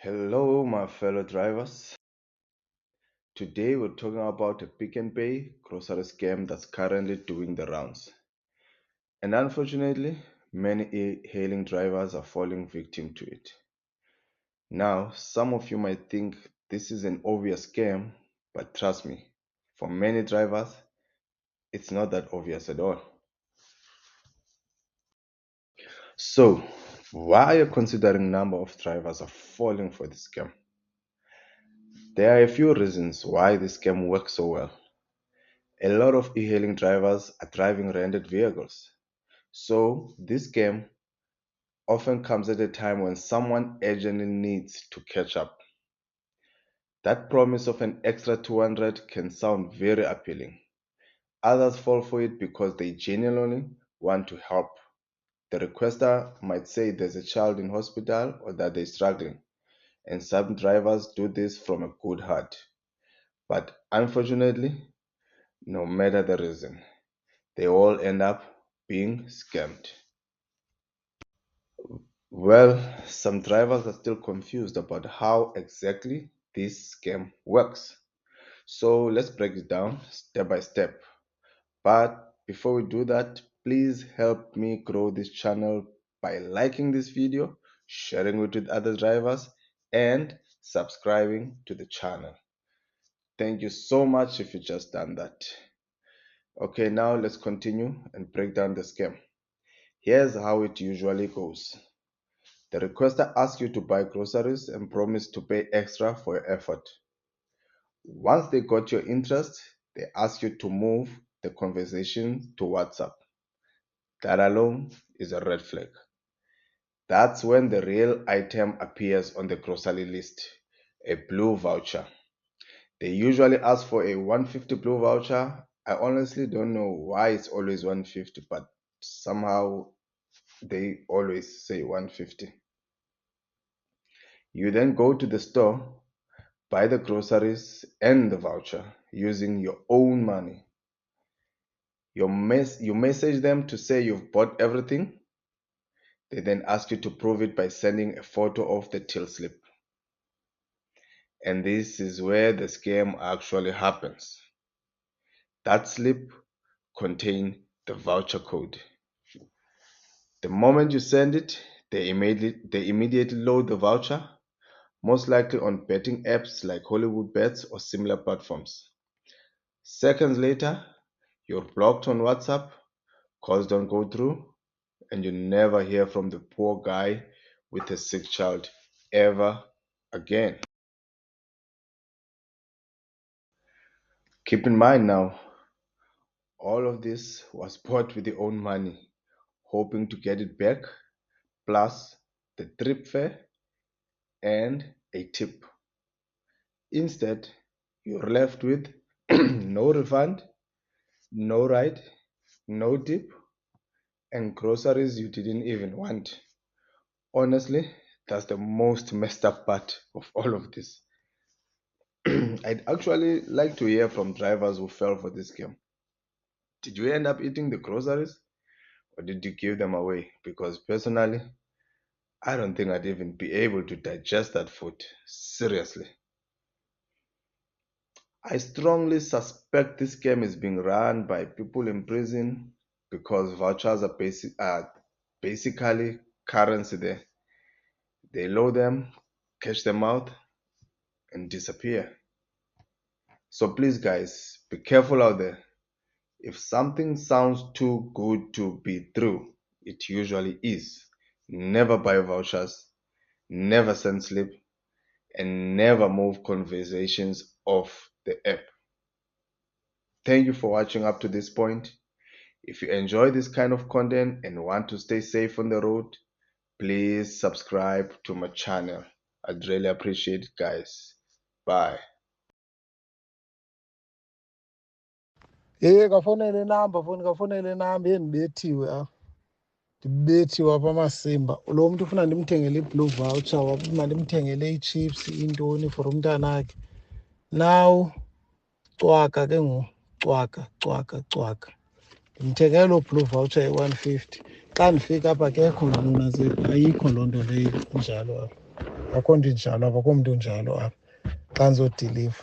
Hello, my fellow drivers. Today we're talking about a pick and pay grocery scam that's currently doing the rounds. And unfortunately, many hailing drivers are falling victim to it. Now, some of you might think this is an obvious scam, but trust me, for many drivers, it's not that obvious at all. So, why are you considering number of drivers are falling for this scam? There are a few reasons why this scam works so well. A lot of e-hailing drivers are driving rented vehicles. So this scam often comes at a time when someone urgently needs to catch up. That promise of an extra 200 can sound very appealing. Others fall for it because they genuinely want to help. The requester might say there's a child in hospital or that they're struggling, and some drivers do this from a good heart. But unfortunately, no matter the reason, they all end up being scammed. Well, some drivers are still confused about how exactly this scam works. So let's break it down step by step. But before we do that, please help me grow this channel by liking this video, sharing it with other drivers, and subscribing to the channel. Thank you so much if you just done that. Okay, now let's continue and break down the scam. Here's how it usually goes. The requester asks you to buy groceries and promise to pay extra for your effort. Once they got your interest, they ask you to move the conversation to WhatsApp. That alone is a red flag. That's when the real item appears on the grocery list, a blue voucher. They usually ask for a 150 blue voucher. I honestly don't know why it's always 150, but somehow they always say 150. You then go to the store, buy the groceries and the voucher using your own money. You message them to say you've bought everything. They then ask you to prove it by sending a photo of the till slip. And this is where the scam actually happens. That slip contains the voucher code. The moment you send it, they immediately load the voucher, most likely on betting apps like Hollywood Bets or similar platforms. Seconds later, you're blocked on WhatsApp, calls don't go through, and you never hear from the poor guy with a sick child ever again. Keep in mind now, all of this was bought with your own money, hoping to get it back, plus the trip fare and a tip. Instead, you're left with no refund, no ride, no tip, and groceries you didn't even want. Honestly, that's the most messed up part of all of this. I'd actually like to hear from drivers who fell for this scam. Did you end up eating the groceries or did you give them away? Because personally, I don't think I'd even be able to digest that food. Seriously. I strongly suspect this scam is being run by people in prison because vouchers are basically currency there. They load them, cash them out, and disappear. So please, guys, be careful out there. If something sounds too good to be true, it usually is. Never buy vouchers, never send slip, and never move conversations off the app. Thank you for watching up to this point. If you enjoy this kind of content and want to stay safe on the road, please subscribe to my channel. I'd really appreciate it, guys. Bye. Kafonele inamba kafonele inamba endibethiwe ndibethiwe apha amasimba. Lo muntu ufuna ndimthengele i-blue voucher wabuthi mandimthengele ii-chips intoni for umntanakhe. Now cwaka ke ngoku cwaka ndimthengele loo blue voucher ye-150. Xa ndifika apha akekho mna ayikho loo nto leyo injalo apha. akho nto injalo apha, akho mntu unjalo apha xa ndizodiliva.